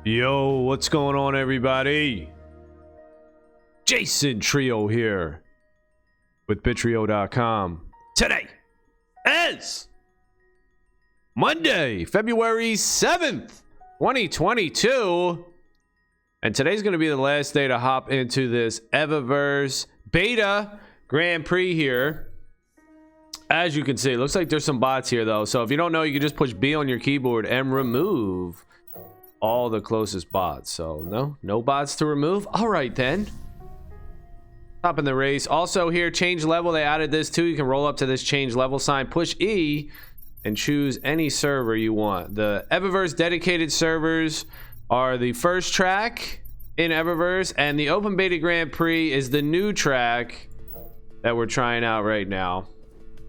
Yo, what's going on, everybody? Jason Trio here with Bittrio.com. Today is Monday, February 7th, 2022. And today's going to be the last day to hop into this Evaverse beta Grand Prix here. As you can see, it looks like there's some bots here, though. So if you don't know, you can just push B on your keyboard and remove all the closest bots. So no bots to remove. All right, then. Top in the race. Also here, change level. They added this too. You can roll up to this change level sign, push E, and choose any server you want. The Evaverse dedicated servers are the first track in Evaverse, and the Open Beta Grand Prix is the new track that we're trying out right now.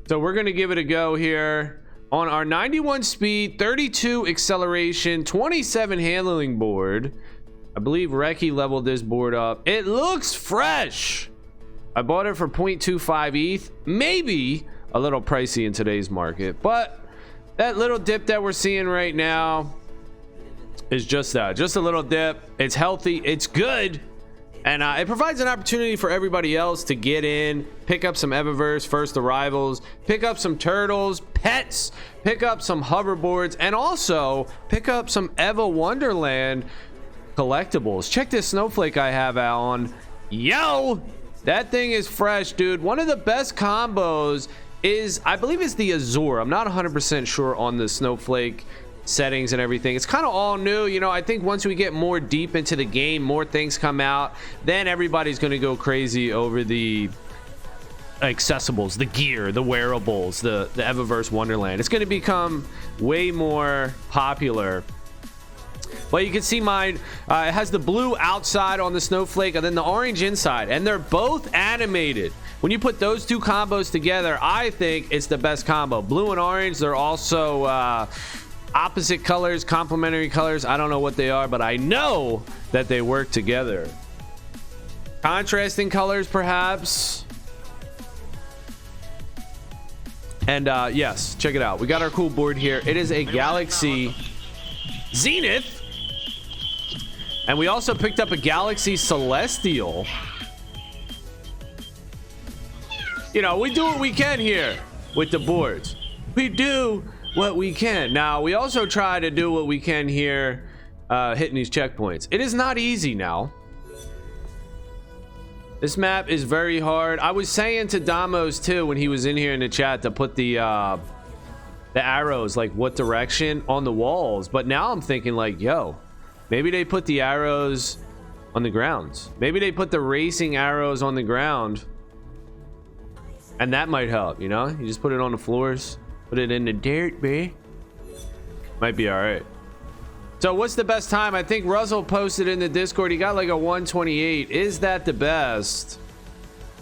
So we're going to give it a go here on our 91 speed, 32 acceleration, 27 handling board. I believe Reki leveled this board up. It looks fresh. I bought it for 0.25 ETH. Maybe a little pricey in today's market, but that little dip that we're seeing right now is just that, just a little dip. It's healthy, it's good, and it provides an opportunity for everybody else to get in, pick up some Evaverse first arrivals, pick up some turtles, pets, pick up some hoverboards, and also pick up some Eva Wonderland collectibles. Check this snowflake I have out on. Yo, that thing is fresh, dude. One of the best combos is, I believe it's the Azure. I'm not 100% sure on the snowflake settings and everything. It's kind of all new, you know. I think once we get more deep into the game, more things come out, then everybody's going to go crazy over the accessibles, the gear, the wearables, the Evaverse Wonderland. It's going to become way more popular. But you can see mine, it has the blue outside on the snowflake and then the orange inside, and they're both animated. When you put those two combos together, I think it's the best combo. Blue and orange, they're also opposite colors, complementary colors. I don't know what they are, but I know that they work together. Contrasting colors, perhaps. And yes, check it out. We got our cool board here. It is a Galaxy Zenith. And we also picked up a Galaxy Celestial. You know, we do what we can here with the boards. We do what we can. Now, we also try to do what we can here, hitting these checkpoints. It is not easy now. This map is very hard. I was saying to Damos too when he was in here in the chat to put the arrows, like what direction on the walls. But now I'm thinking like, yo, maybe they put the arrows on the grounds. Maybe they put the racing arrows on the ground, and that might help. You know, you just put it on the floors. Put it in the dirt, babe. Might be all right. So what's the best time? I think Russell posted in the Discord. He got like a 128. Is that the best?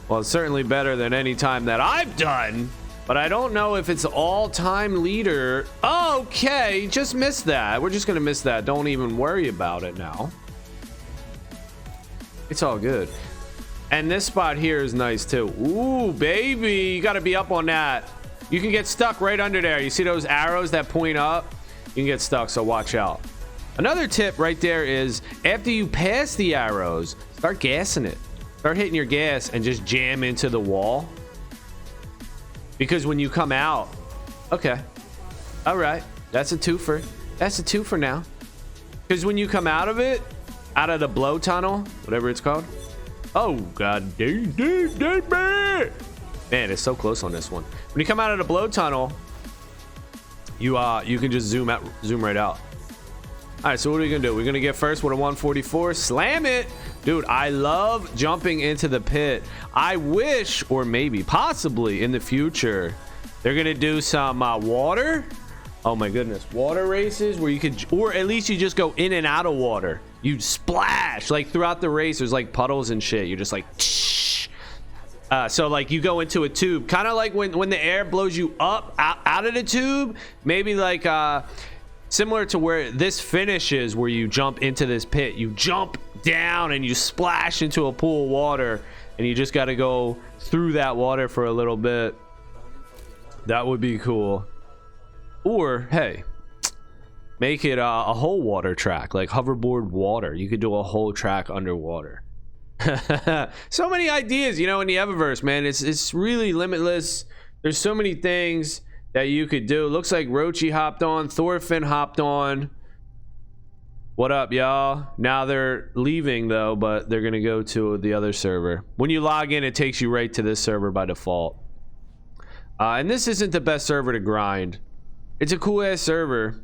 Well, it's certainly better than any time that I've done. But I don't know if it's all-time leader. Okay, just missed that. We're just going to miss that. Don't even worry about it now. It's all good. And this spot here is nice too. Ooh, baby. You got to be up on that. You can get stuck right under there. You see those arrows that point up? You can get stuck, so watch out. Another tip right there is after you pass the arrows, start gassing it. Start hitting your gas and just jam into the wall. Because when you come out, okay, all right, that's a twofer. That's a twofer now. Because when you come out of it, out of the blow tunnel, whatever it's called. Oh, God, man, it's so close on this one. When you come out of the blow tunnel, you can just zoom right out. All right, so what are we gonna do? We're gonna get first with a 144. Slam it, dude. I love jumping into the pit. I wish, or maybe possibly in the future, they're gonna do some water. Oh my goodness, water races where you could, or at least you just go in and out of water. You splash like throughout the race. There's like puddles and shit. You're just like so like you go into a tube, kind of like when the air blows you up out of the tube, maybe like similar to where this finishes, where you jump into this pit, you jump down and you splash into a pool of water, and you just got to go through that water for a little bit. That would be cool. Or hey, make it a whole water track, like hoverboard water. You could do a whole track underwater. So many ideas, you know, in the Evaverse, man. It's really limitless. There's so many things that you could do. Looks like Rochi hopped on, Thorfinn hopped on. What up, y'all? Now they're leaving though, but they're gonna go to the other server. When you log in, it takes you right to this server by default. And this isn't the best server to grind. It's a cool ass server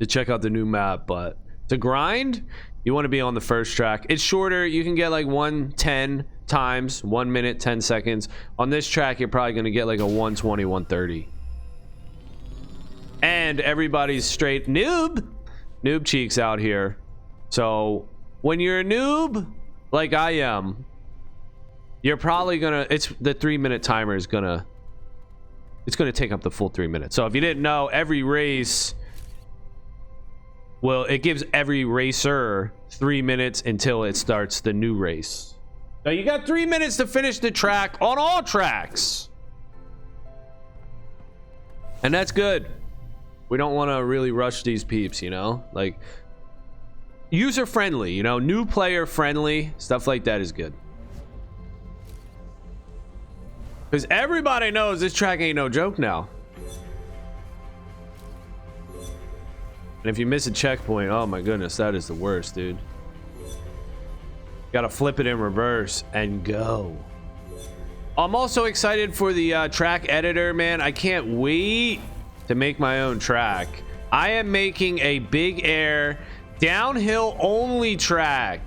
to check out the new map, but to grind, you want to be on the first track. It's shorter. You can get like 110 times, 1 minute 10 seconds. On this track, you're probably gonna get like a 120, 130. And everybody's straight noob cheeks out here. So when you're a noob like I am, you're probably gonna, it's the 3-minute timer is gonna, it's gonna take up the full 3 minutes. So if you didn't know, every race, well, it gives every racer 3 minutes until it starts the new race. Now you got 3 minutes to finish the track on all tracks, and that's good. We don't want to really rush these peeps, you know, like user friendly, you know, new player friendly stuff like that is good, because everybody knows this track ain't no joke now. And if you miss a checkpoint, oh my goodness, that is the worst, dude. Gotta flip it in reverse and go. I'm also excited for the track editor, man. I can't wait to make my own track. I am making a big air downhill only track.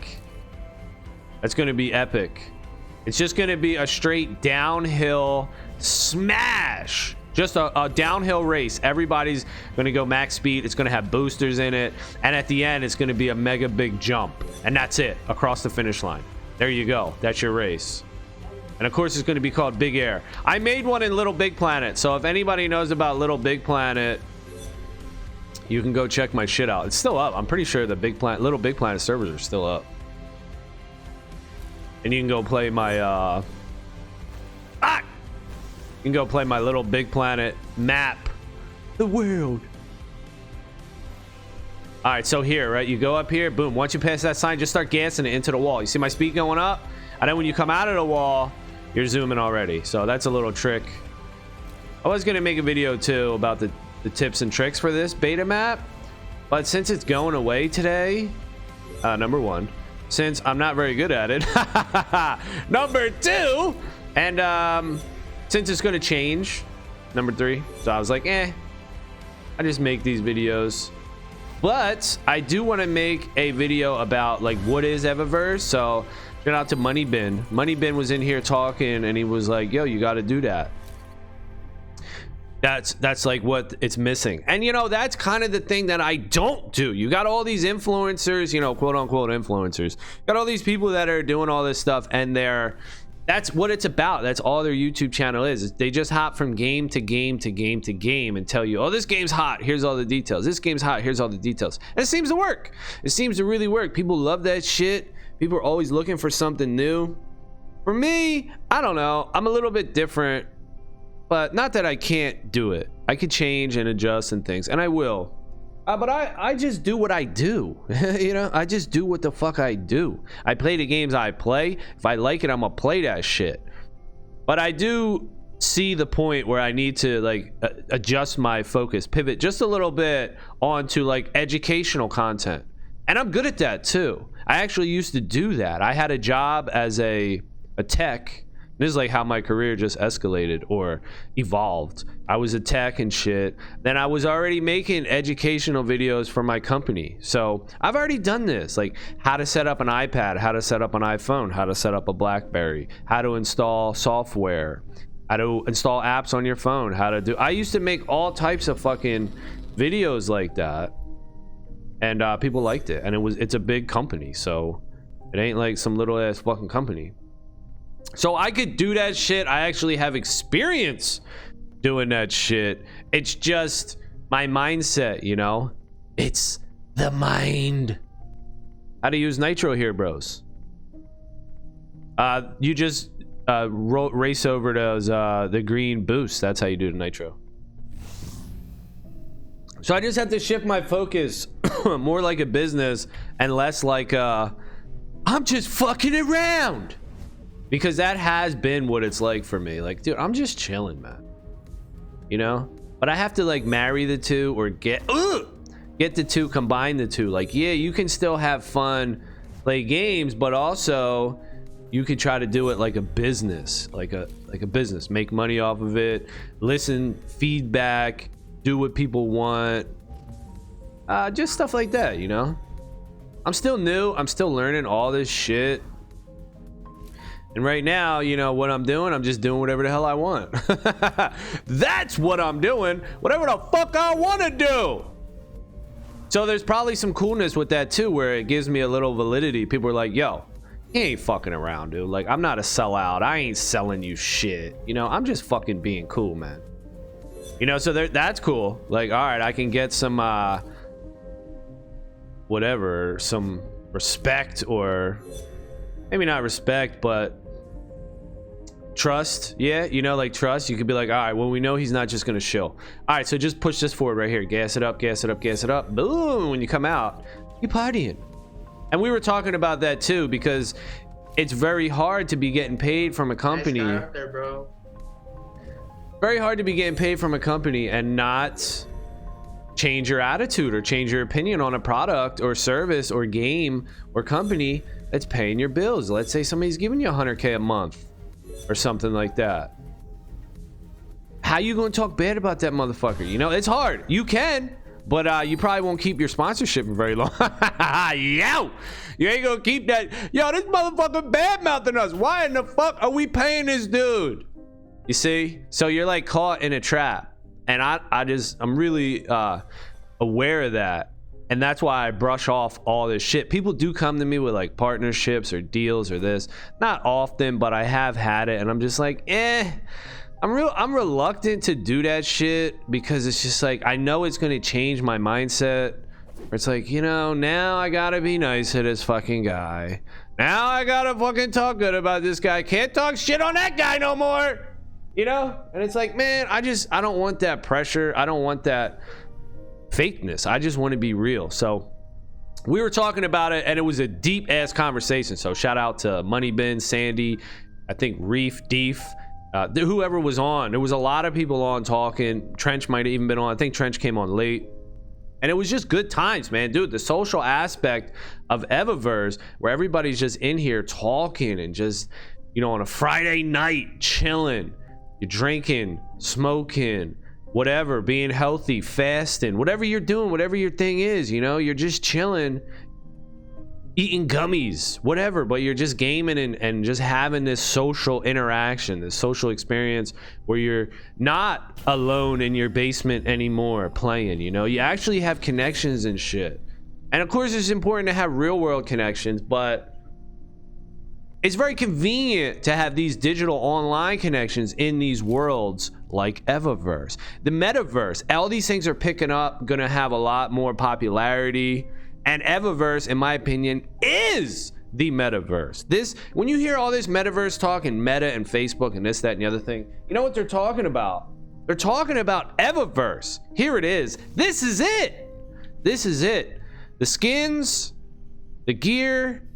That's gonna be epic. It's just gonna be a straight downhill smash. Just a downhill race. Everybody's gonna go max speed. It's gonna have boosters in it, and at the end it's gonna be a mega big jump, and that's it, across the finish line. There you go. That's your race. And of course it's going to be called Big Air. I made one in Little Big Planet, so if anybody knows about Little Big Planet, you can go check my shit out. It's still up. I'm pretty sure the Little Big Planet servers are still up. And you can go play my you can go play my Little Big Planet map, the world. All right, so here, right, you go up here, boom. Once you pass that sign, just start gassing it into the wall. You see my speed going up, and then when you come out of the wall, you're zooming already. So that's a little trick. I was gonna make a video too about the tips and tricks for this beta map, but since it's going away today, number one, since I'm not very good at it, number two, and since it's gonna change, number three, so I was like, I just make these videos. But I do want to make a video about like what is Evaverse. So shout out to Money Bin. Money Bin was in here talking, and he was like, yo, you got to do that. That's like what it's missing. And you know, that's kind of the thing that I don't do. You got all these influencers, you know, quote unquote influencers, got all these people that are doing all this stuff, and that's what it's about. That's all their YouTube channel is. They just hop from game to game to game to game and tell you, oh, this game's hot, here's all the details. This game's hot, here's all the details. And it seems to work. It seems to really work. People love that shit. People are always looking for something new. For me, I don't know, I'm a little bit different, but not that I can't do it. I could change and adjust and things, and I will. But I just do what I do. You know, I just do what the fuck I do. I play the games I play. If I like it, I'm gonna play that shit. But I do see the point where I need to like adjust my focus, pivot just a little bit onto like educational content. And I'm good at that too. I actually used to do that. I had a job as a tech. This is like how my career just escalated or evolved. I was a tech and shit. Then I was already making educational videos for my company. So I've already done this, like how to set up an iPad, how to set up an iPhone, how to set up a BlackBerry, how to install software, how to install apps on your phone, how to do. I used to make all types of fucking videos like that, and people liked it. And it's a big company, so it ain't like some little ass fucking company. So I could do that shit. I actually have experience doing that shit. It's just my mindset, you know? It's the mind. How to use nitro here, bros? You just race over those the green boost. That's how you do the nitro. So I just have to shift my focus more like a business and less like I'm just fucking around, because that has been what it's like for me. Like, dude, I'm just chilling, man, you know. But I have to like marry the two, or get the two, combine the two. Like, yeah, you can still have fun, play games, but also you could try to do it like a business, like a business, make money off of it, listen, feedback, do what people want, just stuff like that, you know. I'm still new, I'm still learning all this shit, and right now, you know what I'm doing, I'm just doing whatever the hell I want. That's what I'm doing, whatever the fuck I want to do. So there's probably some coolness with that too, where it gives me a little validity. People are like, yo, he ain't fucking around, dude. Like, I'm not a sellout, I ain't selling you shit, you know. I'm just fucking being cool, man. You know, so that's cool. Like, all right, I can get some whatever, some respect, or maybe not respect, but trust. Yeah, you know, like trust. You could be like, all right, well, we know he's not just gonna shill. All right, so just push this forward right here. Gas it up, gas it up, gas it up. Boom, when you come out, you partying. And we were talking about that too, because it's very hard to be getting paid from a company. Nice out there, bro. Very hard to be getting paid from a company and not change your attitude or change your opinion on a product or service or game or company that's paying your bills. Let's say somebody's giving you $100K a month or something like that. How you gonna talk bad about that motherfucker? You know, it's hard. You can, but you probably won't keep your sponsorship for very long. Yo, you ain't gonna keep that. Yo, this motherfucker bad mouthing us. Why in the fuck are we paying this dude? You see? So you're like caught in a trap, and I'm really aware of that, and that's why I brush off all this shit. People do come to me with like partnerships or deals or this, not often, but I have had it, and I'm just like, I'm reluctant to do that shit, because it's just like, I know it's going to change my mindset. It's like, you know, now I gotta be nice to this fucking guy. Now I gotta fucking talk good about this guy. Can't talk shit on that guy no more. You know? And it's like, man, I don't want that pressure. I don't want that fakeness. I just want to be real. So we were talking about it, and it was a deep ass conversation. So shout out to Money Bin, Sandy, I think Reef, Deef, whoever was on. There was a lot of people on talking. Trench might have even been on. I think Trench came on late. And it was just good times, man. Dude, the social aspect of Evaverse, where everybody's just in here talking and just, you know, on a Friday night chilling. You're drinking, smoking, whatever, being healthy, fasting, whatever you're doing, whatever your thing is, you know, you're just chilling, eating gummies, whatever, but you're just gaming and just having this social interaction, this social experience where you're not alone in your basement anymore playing, you know, you actually have connections and shit. And of course it's important to have real world connections, but it's very convenient to have these digital online connections in these worlds like Evaverse. The metaverse, all these things are picking up, gonna have a lot more popularity. And Evaverse, in my opinion, is the metaverse. This, when you hear all this metaverse talk and Meta and Facebook and this, that, and the other thing, you know what they're talking about? They're talking about Evaverse. Here it is. This is it. This is it. The skins, the gear,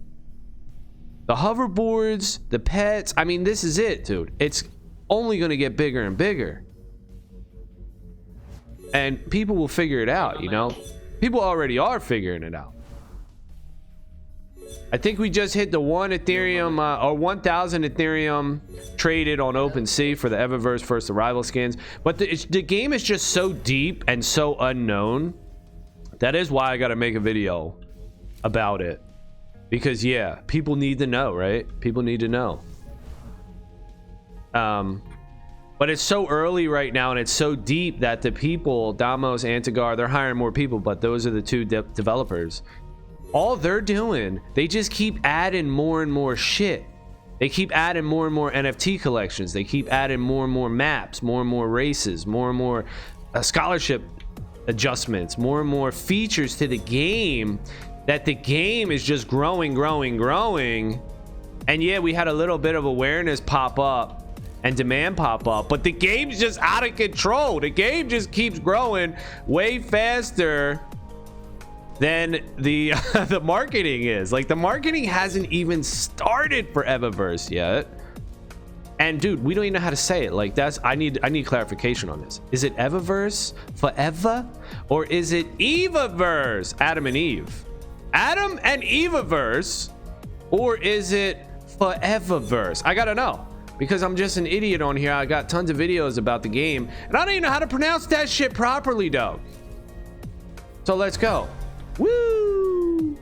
the hoverboards, the pets. I mean, this is it, dude. It's only going to get bigger and bigger. And people will figure it out, you know? People already are figuring it out. I think we just hit the 1 Ethereum or 1,000 Ethereum traded on OpenSea for the Evaverse First Arrival skins. But the game is just so deep and so unknown. That is why I got to make a video about it. Because yeah, people need to know, right? People need to know. But it's so early right now, and it's so deep that the people, Damos, Antigar, they're hiring more people, but those are the two developers. All they're doing, they just keep adding more and more shit. They keep adding more and more NFT collections. They keep adding more and more maps, more and more races, more and more scholarship adjustments, more and more features to the game, that the game is just growing. And yeah, we had a little bit of awareness pop up and demand pop up, but the game's just out of control. The game just keeps growing way faster than the the marketing is. Like, the marketing hasn't even started for Evaverse yet. And dude, we don't even know how to say it. Like, that's I need clarification on this. Is it Evaverse forever, or is it Evaverse, Adam and Eve, Adam and Evaverse, or is it Foreververse? I gotta know, because I'm just an idiot on here. I got tons of videos about the game and I don't even know how to pronounce that shit properly though. So let's go. Woo,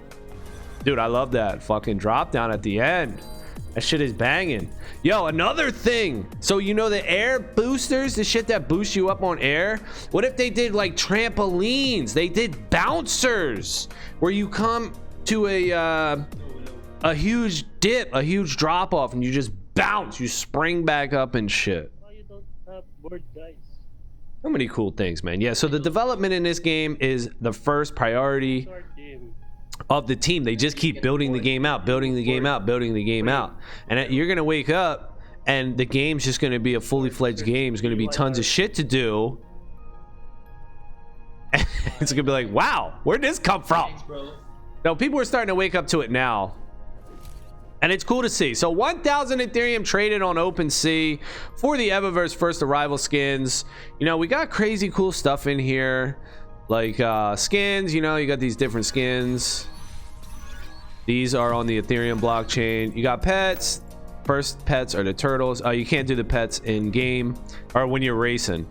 dude, I love that fucking drop down at the end. That shit is banging. Yo, another thing. So, you know, the air boosters, the shit that boosts you up on air. What if they did like trampolines? They did bouncers where you come to a huge dip, a huge drop off, and you just bounce, you spring back up and shit. Why you don't have board guys? So many cool things, man. Yeah, so the development in this game is the first priority of the team. They just keep building the game out, building the game out, building the game out. And you're gonna wake up and the game's just gonna be a fully fledged game. There's gonna be tons of shit to do. It's gonna be like, wow, where'd this come from? No, people are starting to wake up to it now. And it's cool to see. So 1,000 Ethereum traded on OpenSea for the Evaverse first arrival skins. You know, we got crazy cool stuff in here. Like skins, you know, you got these different skins. These are on the Ethereum blockchain. You got pets. First pets are the turtles. You can't do the pets in game or when you're racing.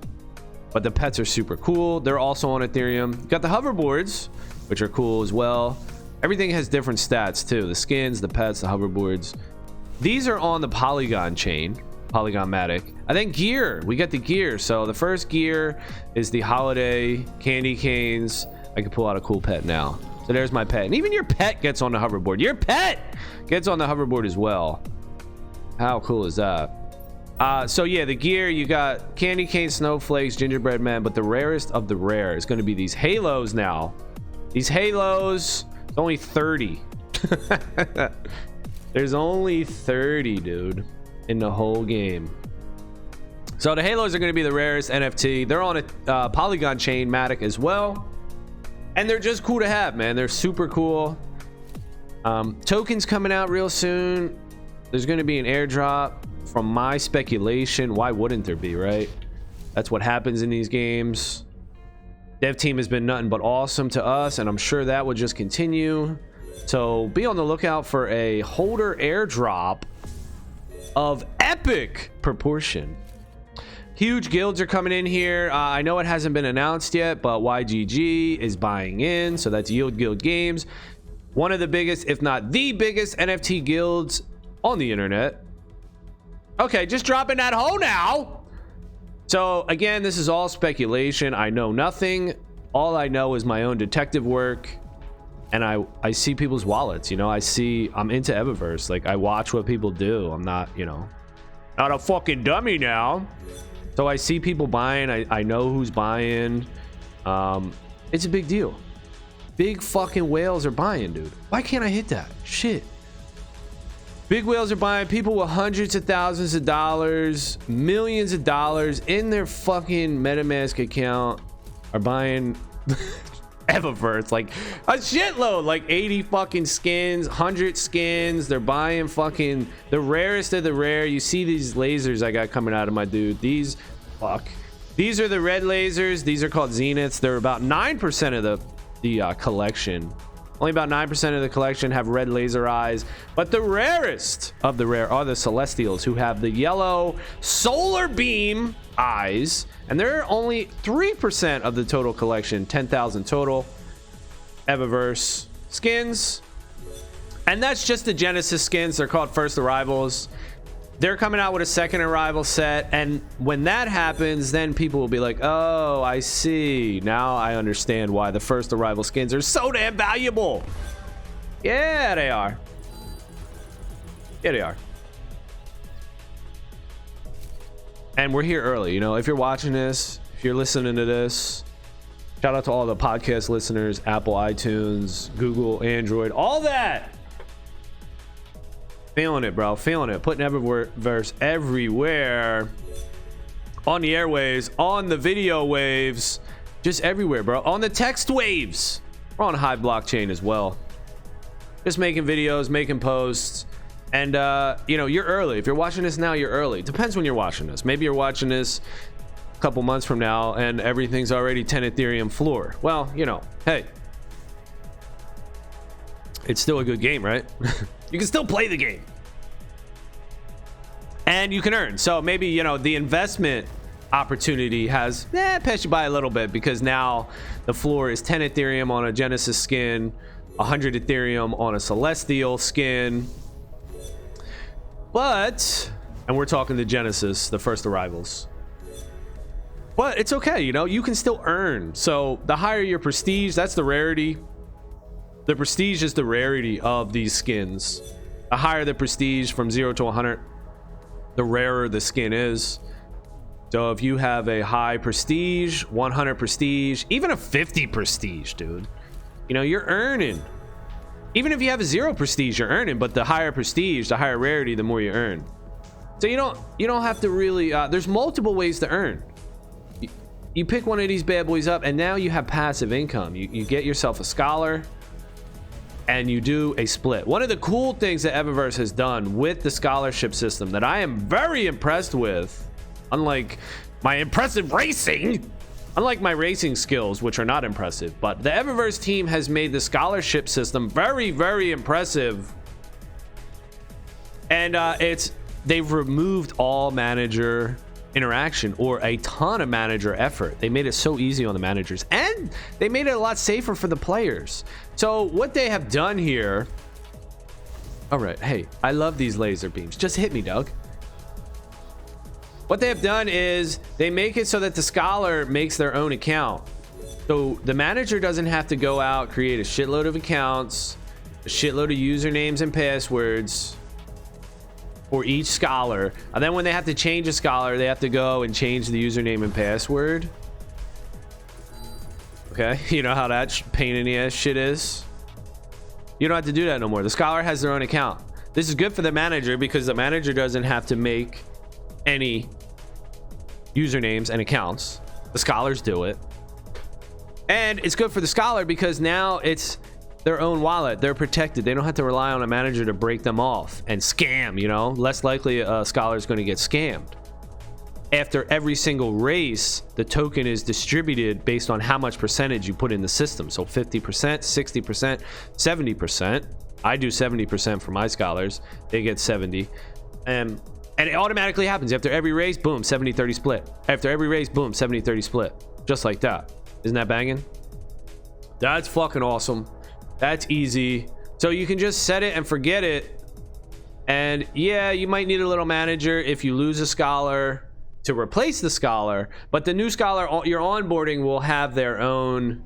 But the pets are super cool. They're also on Ethereum. You got the hoverboards, which are cool as well. Everything has different stats too. The skins, the pets, the hoverboards. These are on the Polygon chain, Polygon-matic. I think gear, we got the gear. So the first gear is the holiday candy canes. I can pull out a cool pet now. So there's my pet. And even your pet gets on the hoverboard. Your pet gets on the hoverboard as well. How cool is that? So yeah, the gear, you got candy cane, snowflakes, gingerbread man, but the rarest of the rare is going to be these halos now. These halos, it's only 30. There's only 30, dude, in the whole game. So the halos are going to be the rarest NFT. They're on a Polygon chain matic as well, and they're just cool to have, man. They're super cool. Tokens coming out real soon. There's going to be an airdrop. From my speculation, why wouldn't there be, right? That's what happens in these games. Dev team has been nothing but awesome to us, and I'm sure that would just continue. So be on the lookout for a holder airdrop of epic proportion. Huge guilds are coming in here. I know it hasn't been announced yet, but YGG is buying in. So that's Yield Guild Games, one of the biggest, if not the biggest, NFT guilds on the internet. Okay, just dropping that hole now. So again, this is all speculation. I know nothing. All I know is my own detective work, and I see people's wallets. You know, I'm into Evaverse. Like, I watch what people do. I'm not, you know, not a fucking dummy now. So I see people buying. I know who's buying. It's a big deal. Big fucking whales are buying, dude. Why can't I hit that shit? Big whales are buying. People with hundreds of thousands of dollars, millions of dollars in their fucking MetaMask account are buying Evaverse, like a shitload, like 80 fucking skins, 100 skins. They're buying fucking the rarest of the rare. You see these lasers I got coming out of my dude. These are the red lasers. These are called Zeniths. They're about 9% of the collection. Only about 9% of the collection have red laser eyes, but the rarest of the rare are the Celestials, who have the yellow solar beam eyes, and they're only 3% of the total collection. 10,000 total Evaverse skins, and that's just the Genesis skins. They're called first arrivals. They're coming out with a second arrival set, and when that happens, then people will be like, oh, I see. Now I understand why the first arrival skins are so damn valuable. Yeah, they are. Yeah, they are. And we're here early. You know, if you're watching this, if you're listening to this, shout out to all the podcast listeners, Apple, iTunes, Google, Android, all that. Feeling it, bro. Feeling it. Putting Evaverse everywhere. On the airwaves, on the video waves, just everywhere, bro. On the text waves. We're on Hive blockchain as well. Just making videos, making posts. And, you know, you're early. If you're watching this now, you're early. Depends when you're watching this. Maybe you're watching this a couple months from now and everything's already 10 Ethereum floor. Well, you know, hey. It's still a good game, right? You can still play the game. And you can earn. So maybe, you know, the investment opportunity has passed you by a little bit because now the floor is 10 Ethereum on a Genesis skin, 100 Ethereum on a Celestial skin. But, and we're talking the Genesis, the first arrivals. But it's okay, you know, you can still earn. So the higher your prestige, that's the rarity. The prestige is the rarity of these skins. The higher the prestige from 0 to 100, the rarer the skin is. So if you have a high prestige, 100 prestige, even a 50 prestige, dude, you know, you're earning. Even if you have a 0 prestige, you're earning, but the higher prestige, the higher rarity, the more you earn. So you don't have to really, there's multiple ways to earn. You pick one of these bad boys up and now you have passive income. You get yourself a scholar and you do a split. One of the cool things that Evaverse has done with the scholarship system that I am very impressed with, unlike my impressive racing, unlike my racing skills, which are not impressive, but the Evaverse team has made the scholarship system very, very impressive. And they've removed all manager interaction or a ton of manager effort. They made it so easy on the managers and they made it a lot safer for the players. So what they have done here, all right, hey, I love these laser beams, just hit me, Doug. What they have done is they make it so that the scholar makes their own account, so the manager doesn't have to go out, create a shitload of accounts, a shitload of usernames and passwords for each scholar, and then when they have to change a scholar, they have to go and change the username and password. Okay, you know how that pain in the ass shit is. You don't have to do that no more. The scholar has their own account. This is good for the manager because the manager doesn't have to make any usernames and accounts. The scholars do it. And it's good for the scholar because now it's their own wallet. They're protected. They don't have to rely on a manager to break them off and scam, you know. Less likely a scholar is going to get scammed. After every single race, the token is distributed based on how much percentage you put in the system. So 50%, 60%, 70%. I do 70% for my scholars. They get 70. And it automatically happens. After every race, boom, 70-30 split. After every race, boom, 70-30 split. Just like that. Isn't that banging? That's fucking awesome. That's easy. So you can just set it and forget it. And yeah, you might need a little manager if you lose a scholar to replace the scholar, but the new scholar you're onboarding will have their own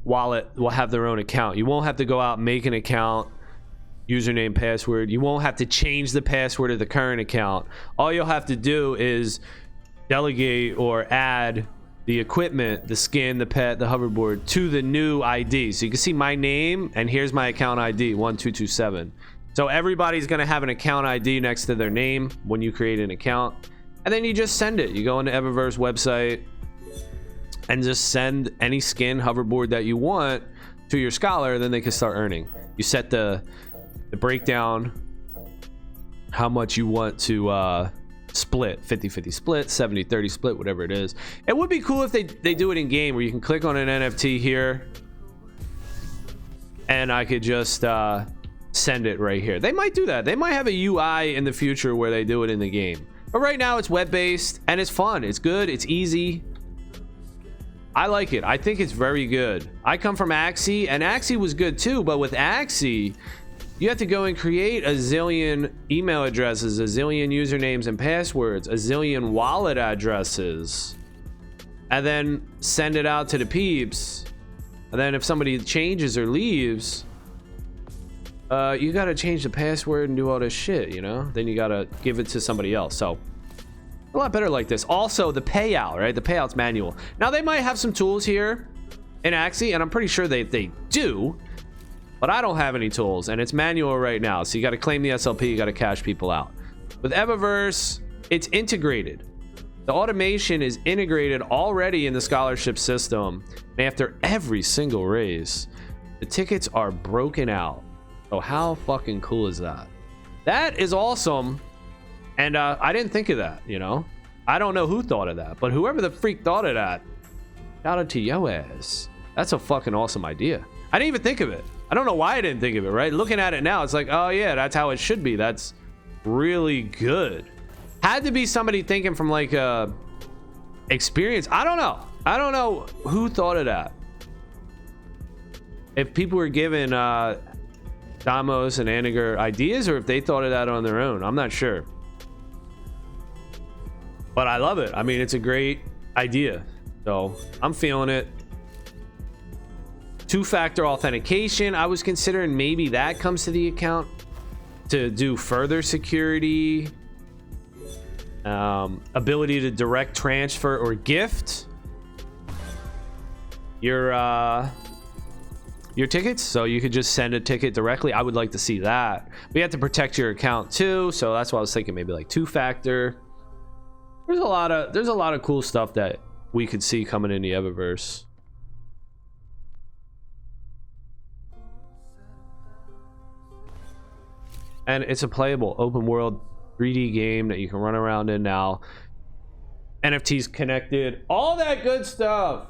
wallet, will have their own account. You won't have to go out and make an account, username, password. You won't have to change the password of the current account. All you'll have to do is delegate or add the equipment, the skin, the pet, the hoverboard to the new ID. So you can see my name and here's my account ID 1227. So everybody's going to have an account ID next to their name when you create an account, and then you just send it. You go on the Evaverse website and just send any skin, hoverboard that you want to your scholar, then they can start earning. You set the breakdown, how much you want to split, 50-50 split, 70-30 split, whatever it is. It would be cool if they do it in game where you can click on an NFT here and I could just send it right here. They might do that. They might have a UI in the future where they do it in the game, but right now it's web-based and it's fun, it's good, it's easy. I like it. I think it's very good. I come from Axie and Axie was good too, but with Axie you have to go and create a zillion email addresses, a zillion usernames and passwords, a zillion wallet addresses, and then send it out to the peeps. And then if somebody changes or leaves, you got to change the password and do all this shit, you know? Then you got to give it to somebody else. So a lot better like this. Also, the payout, right? The payout's manual. Now, they might have some tools here in Axie, and I'm pretty sure they do. but I don't have any tools, and it's manual right now. So you got to claim the SLP, you got to cash people out. With Evaverse, it's integrated. The automation is integrated already in the scholarship system. And after every single race, the tickets are broken out. So how fucking cool is that? That is awesome. And I didn't think of that, you know? I don't know who thought of that, but whoever the freak thought of that, shout out to yo ass. That's a fucking awesome idea. I didn't even think of it. I don't know why I didn't think of it, right? Looking at it now, it's like, oh yeah, that's how it should be. That's really good. Had to be somebody thinking from like experience. I don't know. I don't know who thought of that. If people were giving Damos and Aniger ideas, or if they thought of that on their own, I'm not sure. But I love it. I mean, it's a great idea. So I'm feeling it. Two-factor authentication. I was considering maybe that comes to the account to do further security. Ability to direct transfer or gift your tickets, so you could just send a ticket directly. I would like to see that. We have to protect your account too, so that's why I was thinking maybe like two-factor. There's a lot of cool stuff that we could see coming in the Evaverse. And it's a playable open world 3D game that you can run around in now. NFTs connected, all that good stuff.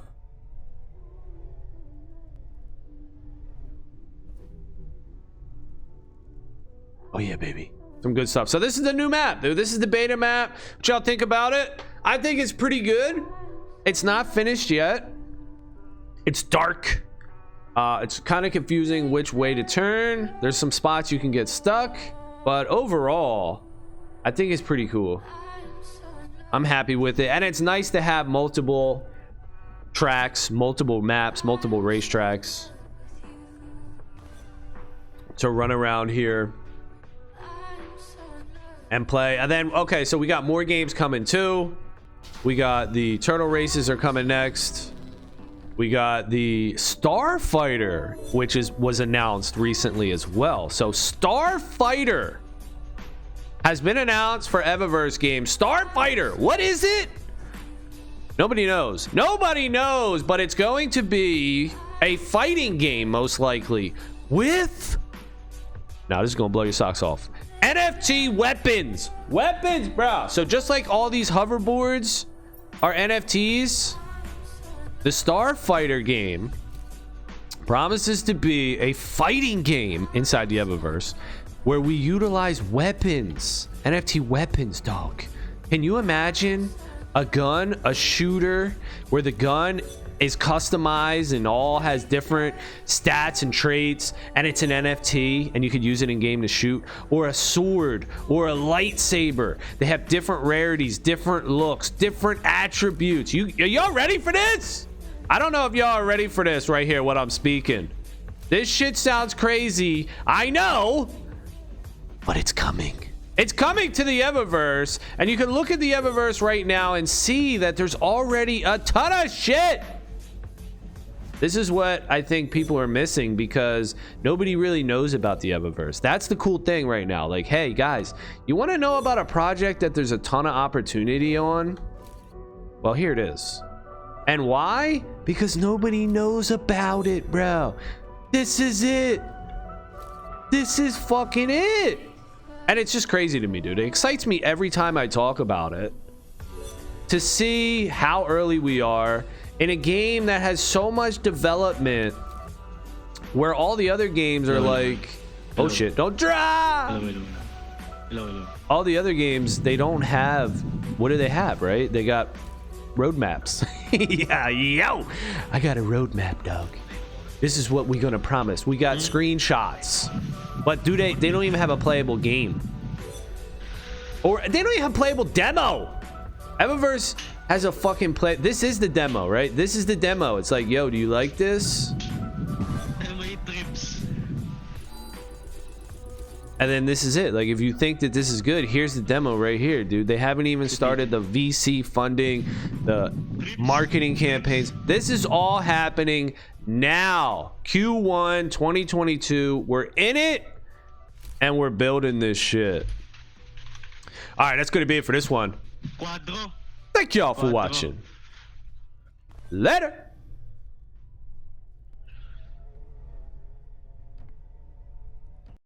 Oh yeah, baby. Some good stuff. So this is the new map, dude. This is the beta map. What y'all think about it? I think it's pretty good. It's not finished yet. It's dark. It's kind of confusing which way to turn. There's some spots you can get stuck, but overall, I think it's pretty cool. I'm happy with it, and it's nice to have multiple tracks, multiple maps, multiple racetracks to run around here and play. And then, okay, so we got more games coming too. We got the turtle races are coming next. We got the Starfighter, which was announced recently as well. So Starfighter has been announced for Evaverse games. Starfighter, what is it? Nobody knows. Nobody knows, but it's going to be a fighting game, most likely, with... Now, this is going to blow your socks off. NFT weapons. Weapons, bro. So just like all these hoverboards are NFTs, the Starfighter game promises to be a fighting game inside the Evaverse where we utilize weapons, NFT weapons, dog. Can you imagine a gun, a shooter, where the gun is customized and all has different stats and traits, and it's an NFT and you could use it in game to shoot? Or a sword or a lightsaber. They have different rarities, different looks, different attributes. Are y'all ready for this? I don't know if y'all are ready for this right here, what I'm speaking. This shit sounds crazy, I know, but it's coming. It's coming to the Evaverse, and you can look at the Evaverse right now and see that there's already a ton of shit. This is what I think people are missing, because nobody really knows about the Evaverse. That's the cool thing right now. Like, hey guys, you want to know about a project that there's a ton of opportunity on? Well, here it is. And why? Because nobody knows about it, bro. This is it. This is fucking it. And it's just crazy to me, dude. It excites me every time I talk about it to see how early we are in a game that has so much development, where all the other games are like, oh shit, don't drive. Hello. All the other games, they don't have, what do they have, right? They got roadmaps. Yeah, yo, I got a roadmap, dog. This is what we're gonna promise. We got screenshots, but they don't even have a playable game, or they don't even have a playable demo. Evaverse has a fucking play. This is the demo, right? This is the demo. It's like, yo, do you like this? And then this is it. Like, if you think that this is good, here's the demo right here, dude. They haven't even started the VC funding, the marketing campaigns. This is all happening now. Q1 2022. We're in it and we're building this shit. All right, that's going to be it for this one. Cuatro. Thank y'all for watching. Later.